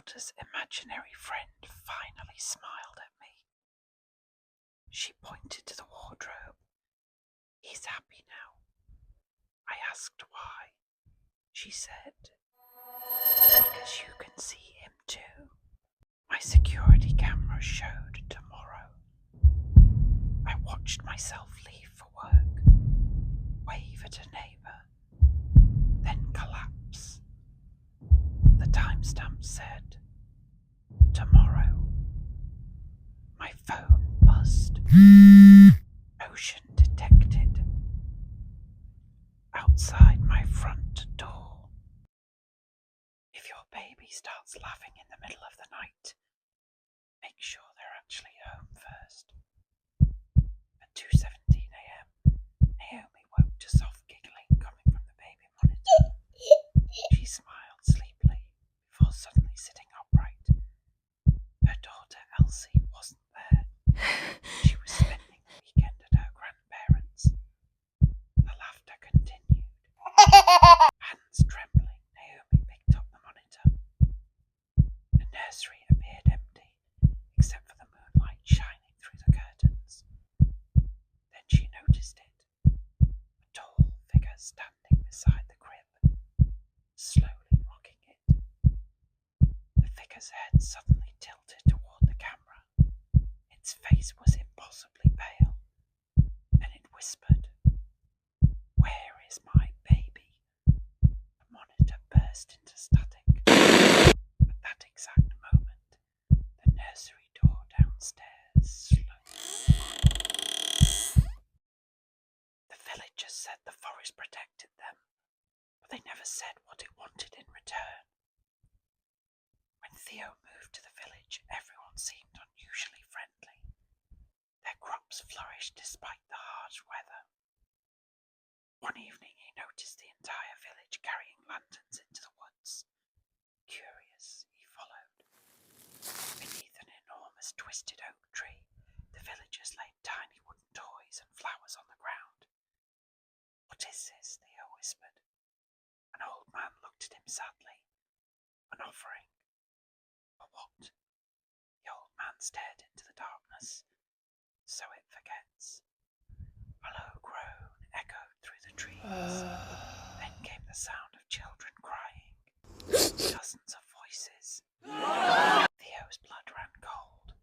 daughter's imaginary friend finally smiled at me. She pointed to the wardrobe. He's happy now. I asked why. She said, because you can see him too. My security camera showed tomorrow. I watched myself leave for work, wave at a neighbour, then collapse. The timestamp said, tomorrow. My phone buzzed. Motion detected. Outside my front door. If your baby starts laughing in the middle of the night, make sure they're actually home first. At 2:17 a.m, Naomi woke to soft giggling coming from the baby monitor. She smiled sleepily before suddenly sitting upright. Her daughter Elsie wasn't there. She was spending the weekend at her grandparents'. The laughter continued. Hands trembling, Naomi picked up the monitor. The nursery appeared empty, except for the moonlight shining through the curtains. Then she noticed it. A tall figure standing beside the crib, slowly rocking it. The figure's head suddenly tilted toward the camera. Its face was impossibly pale. Then it whispered, "Where is my baby?" The monitor burst into static. At that exact moment, the nursery door downstairs slowly. The villagers said the forest protected them, but they never said what it wanted in return. When Theo moved to the village, everyone seemed unusually friendly. Their crops flourished despite the harsh weather. One evening he noticed the entire village carrying lanterns into the woods. Curious, he followed. Beneath an enormous twisted oak tree, the villagers laid tiny wooden toys and flowers on the ground. "What is this?" Theo whispered. An old man looked at him sadly. "An offering." "For what?" The old man stared into the darkness. "So it forgets." A low groan echoed through the trees. Then came the sound of children crying. Dozens of voices. Theo's blood ran cold.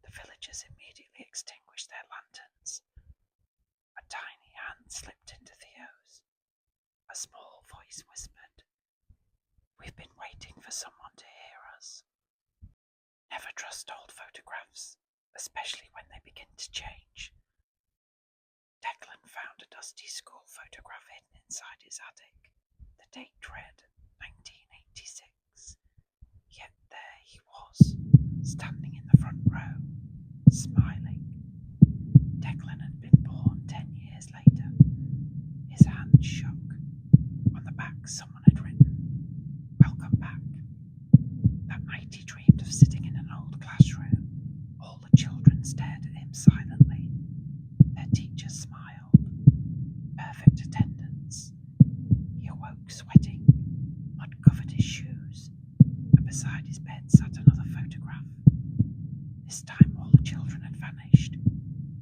The villagers immediately extinguished their lanterns. A tiny hand slipped into Theo's. A small voice whispered, "We've been waiting for someone to hear us." Never trust old photographs, especially when they begin to change. Declan found a dusty school photograph hidden inside his attic. The date read 1986. Yet there he was, standing in the front row, smiling. Declan had been born 10 years later. His hand shook. On the back someone had written, "Welcome back." That night he dreamed of sitting in an old classroom. All the children stared at him silently. Their teacher smiled. Perfect attendance. He awoke sweating. Mud covered his shoes. And beside his bed sat another photograph. This time all the children had vanished.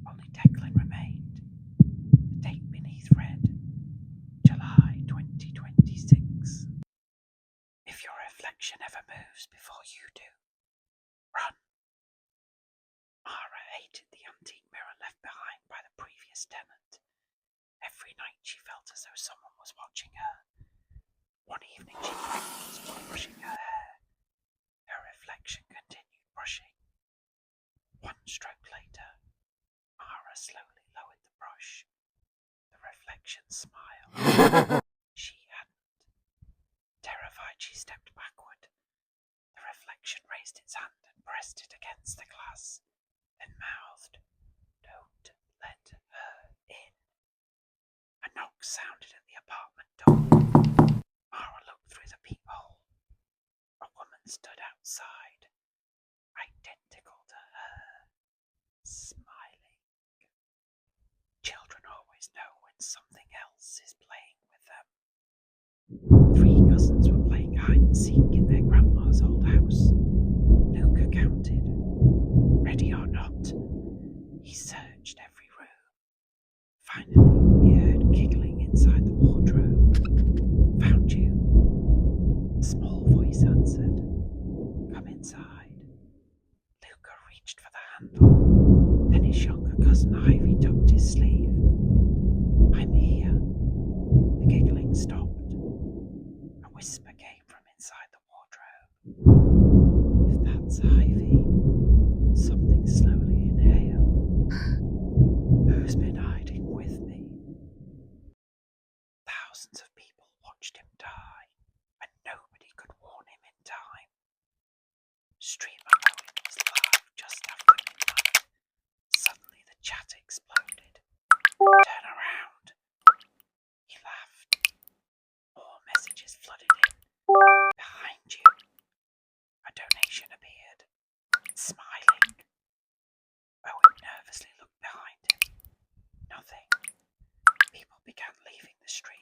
Only Declan remained. The date beneath read, July 2026. If your reflection ever moves before you do, run. Mara hated the antique mirror left behind by the previous tenant. Every night she felt as though someone was watching her. One evening she paused while brushing her hair. Her reflection continued brushing. One stroke later, Mara slowly lowered the brush. The reflection smiled. She hadn't. Terrified, she stepped backward. The reflection raised its hand and pressed it against the glass, then mouthed, "Don't let her in." A knock sounded at the apartment door. Mara looked through the peephole. A woman stood outside, identical to her, smiling. Children always know when something else is playing with them. 3 cousins were playing hide and seek in their grandma's old house. voice answered, "Come inside." Luca reached for the handle. Then his younger cousin Ivy tucked his sleeve. "I'm here." The giggling stopped. A whisper came from inside the wardrobe. "If that's Ivy," something slowly inhaled. "Who's been hiding with me?" Thousands of people watched him die, and nobody could warn him in time. Streamer Owen was live just after midnight. Suddenly the chat exploded. "Turn around." He laughed. More messages flooded in. "Behind you." A donation appeared. Smiling. Owen nervously looked behind him. Nothing. People began leaving the stream.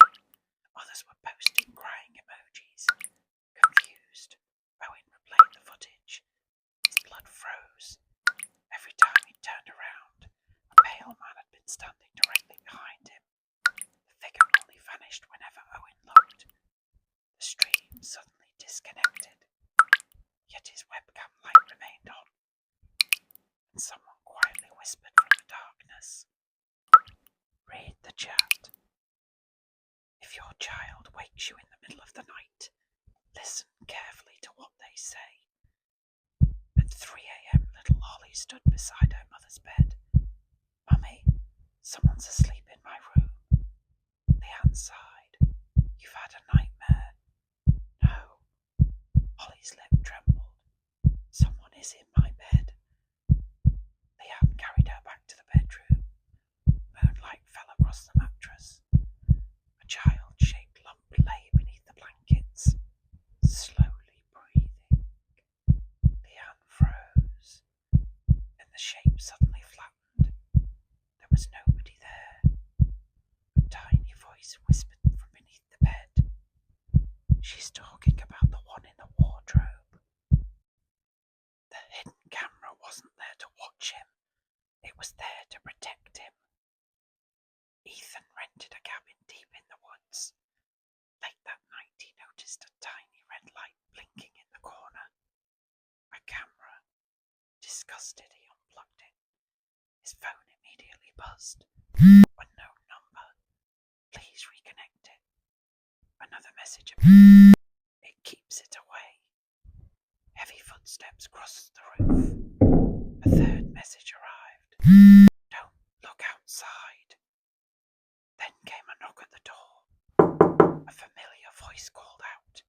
Others were posting crying emojis. Confused, Owen replayed the footage. His blood froze. Every time he turned around, a pale man had been standing directly behind him. The figure only vanished whenever Owen looked. The stream suddenly disconnected, yet his webcam light remained on, and someone quietly whispered from the darkness, "Read the chat. If your child wakes you in the middle of the night, listen carefully to what they say." At 3 a.m. little Holly stood beside her mother's bed. "Mummy, someone's asleep in my room." Leanne sighed. "You've had a nightmare." "No." Holly's lip trembled. "Someone is in my bed." Leanne carried her back to the bedroom. Moonlight fell across the mattress. A child-shaped lump lay beneath the blankets, slowly breathing. Leanne froze. Then the shape suddenly flattened. There was nobody there. A tiny voice whispered from beneath the bed, "She's talking about the one in the wardrobe." The hidden camera wasn't there to watch him. It was there to protect him. Ethan rented a cabin deep in the woods. Late that night he noticed a tiny red light blinking in the corner. A camera. Disgusted, he unplugged it. His phone immediately buzzed. "Unknown number. Please reconnect it." Another message appeared. "It keeps it away." Heavy footsteps crossed the roof. A third message arrived. "Don't look outside." Then came a knock at the door. A familiar voice called out,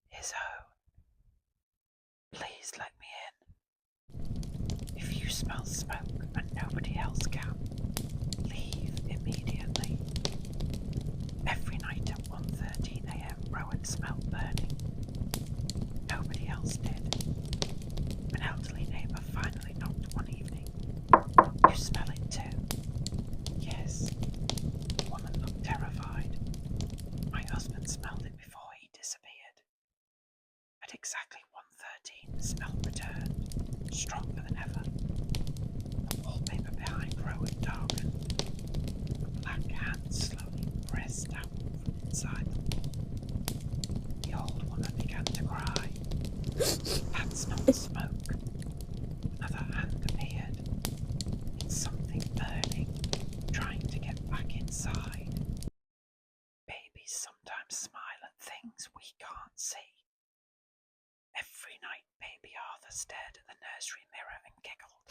his own. "Please let me in. If you smell smoke and nobody else can, leave immediately." Every night at 1:13 a.m. Rowan smelled burning. Nobody else did. An elderly neighbour finally knocked one evening. "You smell it too?" "Yes." The woman looked terrified. "My husband smelled it before he disappeared." At exactly 1:13, the smell returned, stronger than ever. The wallpaper behind Rowan darkened. A black hand slowly pressed out from inside the wall. The old woman began to cry. "That's not smoke." Another hand appeared. "It's something burning, trying to get back inside." Babies sometimes smile at things we can't see. Every night baby Arthur stared at the nursery mirror and giggled.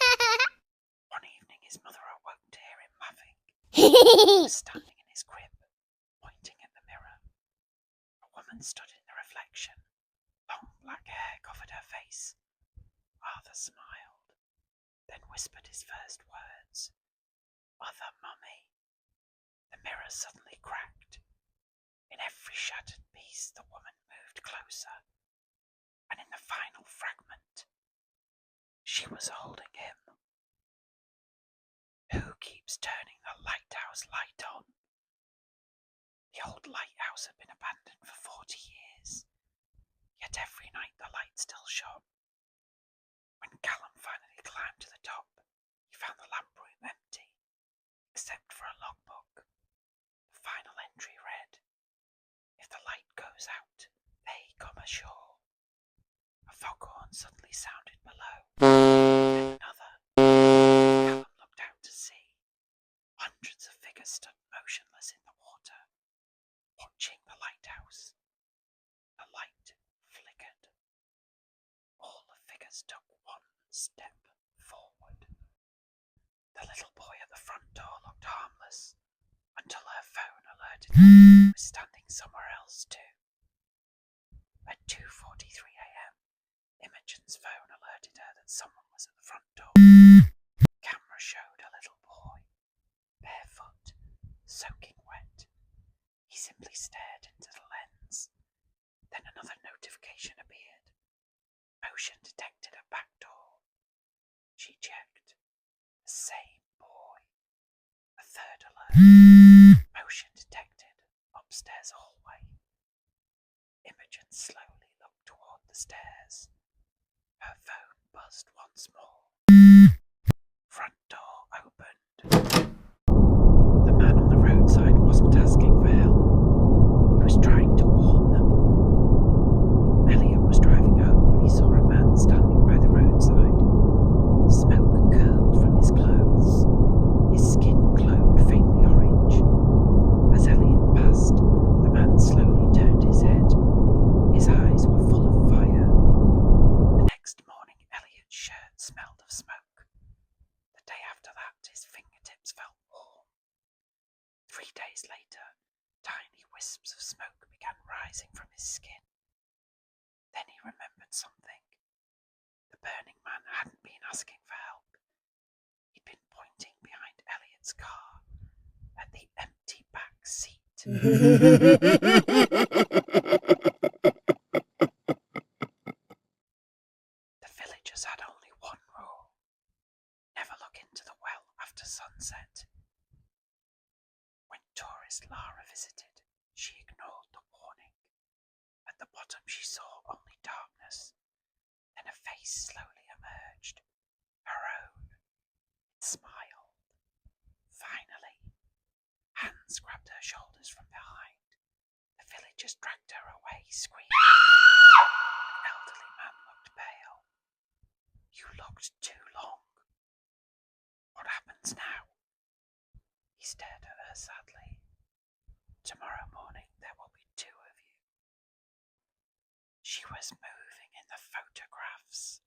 One evening his mother awoke to hear him laughing. He was standing in his crib, pointing at the mirror. A woman stood in the reflection. Long black hair covered her face. Arthur smiled, then whispered his first words, "Mother, Mummy." The mirror suddenly cracked. In every shattered piece the woman moved closer, and in the final fragment, she was holding him. Who keeps turning the lighthouse light on? The old lighthouse had been abandoned for 40 years, yet every night the light still shone. When Callum finally climbed to the top, he found the lamp room empty, except for a logbook. The final entry read, "If the light goes out, they come ashore." foghorn suddenly sounded below. Then another. Callum looked out to sea. Hundreds of figures stood motionless in the water, watching the lighthouse. The light flickered. All the figures took one step forward. The little boy at the front door looked harmless until her phone alerted her he was standing somewhere else too. At 2:43 a.m., Imogen's phone alerted her that someone was at the front door. The camera showed a little boy, barefoot, soaking wet. He simply stared into the lens. Then another notification appeared. Motion detected at back door. She checked. The same boy. A third alert. Motion detected. Upstairs hallway. Imogen slowly looked toward the stairs. Her phone buzzed once more. Front door opened. The man on the roadside wasn't asking for help. He was trying to warn them. Elliot was driving home when he saw a man standing by the roadside. Smoke curled from his clothes. His skin glowed faintly orange. As Elliot passed, the man slowly turned his head. His eyes were full of fire. The next morning, Elliot's shirt smelled of smoke. The day after that, his fingertips felt warm. 3 days later, tiny wisps of smoke began rising from his skin. Then he remembered something. The burning man hadn't been asking for help. He'd been pointing behind Elliot's car at the empty back seat. The villagers had only one rule: never look into the well after sunset. When tourist Lara visited, she ignored the warning. At the bottom she saw only darkness. Then a face slowly emerged. Her own. It smiled. Finally. Hands grabbed her shoulders from behind. The villagers dragged her away, screaming. An elderly man looked pale. You looked too long. What happens now? He stared at her sadly. Tomorrow morning there will be 2 of you. She was moving in the photographs.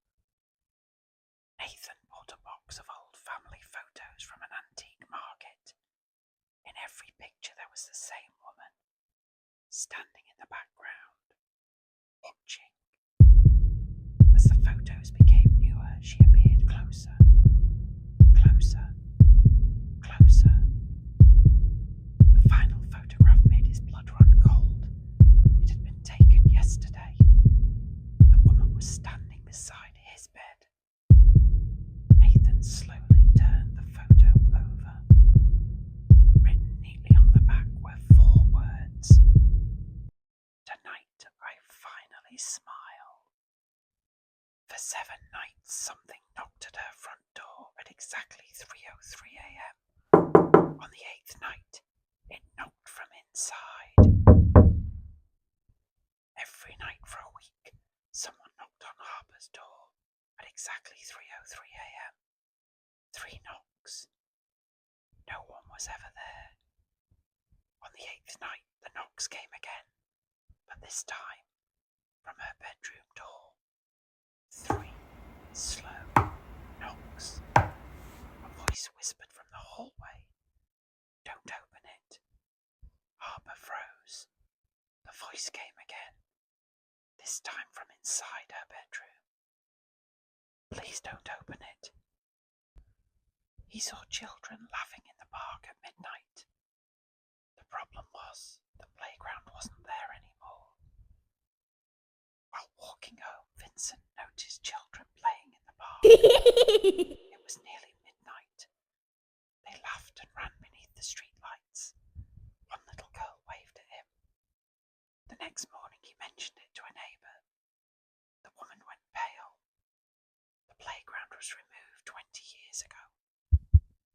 Nathan bought a box of old family photos from an antique market. In every picture there was the same woman, standing in the background, watching. As the photos became newer, she appeared closer. Closer. Closer. The final photograph made his blood run cold. It had been taken yesterday. The woman was standing beside his bed. Nathan slowly turned the photo over. Written neatly on the back were 4 words. Tonight I finally smile. For 7 nights something knocked at her front door at exactly 3:03 a.m. On the 8th night, it knocked from inside. Every night for a week, someone knocked on Harper's door at exactly 3:03 a.m. 3 knocks. No one was ever there. On the 8th night, the knocks came again, but this time from her bedroom door. 3 slow knocks. A voice whispered from the hallway, "Don't open it." Harper froze. The voice came again, this time from inside her bedroom. "Please don't open it." He saw children laughing in the park at midnight. The problem was, the playground wasn't there anymore. While walking home, Vincent noticed children playing in the park. It was nearly midnight. They laughed and ran beneath the streetlights. One little girl waved at him. The next morning he mentioned it to a neighbour. The woman went pale. The playground was removed 20 years ago.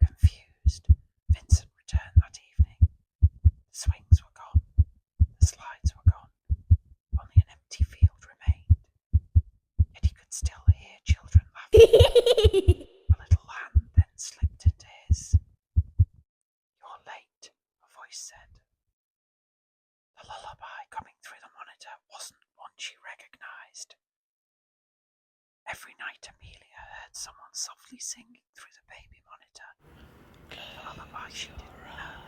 Confused, Vincent returned that evening. The swings were gone. The slides were gone. Only an empty field remained. A little hand then slipped into his. "You're late," a voice said. The lullaby coming through the monitor wasn't one she recognised. Every night Amelia heard someone softly singing through the baby monitor. The lullaby she didn't know.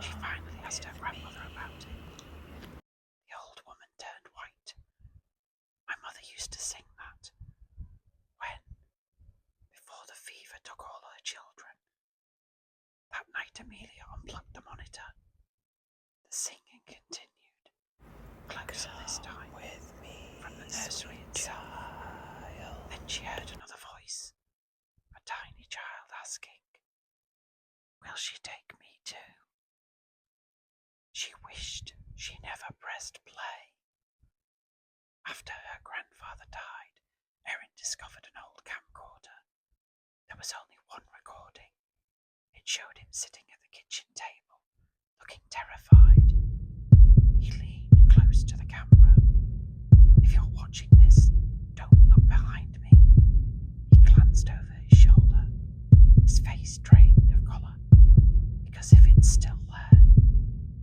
She finally asked her grandmother about it. The old woman turned white. "My mother used to sing that when, before the fever took all her children." That night Amelia unplugged the monitor. The singing continued, closer this time, with me, from the nursery itself. Then she heard another voice, a tiny child asking, "Will she take me too?" She wished she never pressed play. After her grandfather died, Erin discovered an old camcorder. There was only one recording. It showed him sitting at the kitchen table, looking terrified. He leaned close to the camera. "If you're watching this, don't look behind me." He glanced over his shoulder, his face drained of colour, because if it's still there,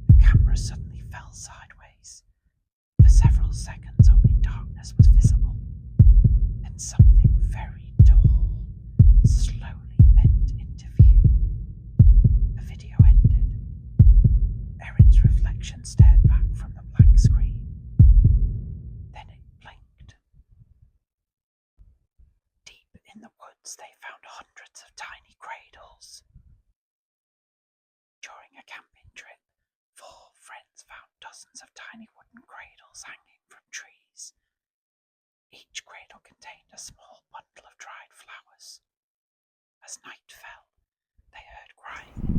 the camera suddenly fell sideways. For several seconds only darkness was visible. Then something very tall slowly bent into view. The video ended. Erin's reflection stared back from the black screen. Then it blinked. Deep in the woods they found hundreds of tiny cradles. During a camping trip, 4 friends found dozens of tiny wooden cradles hanging from trees. Each cradle contained a small bundle of dried flowers. As night fell, they heard crying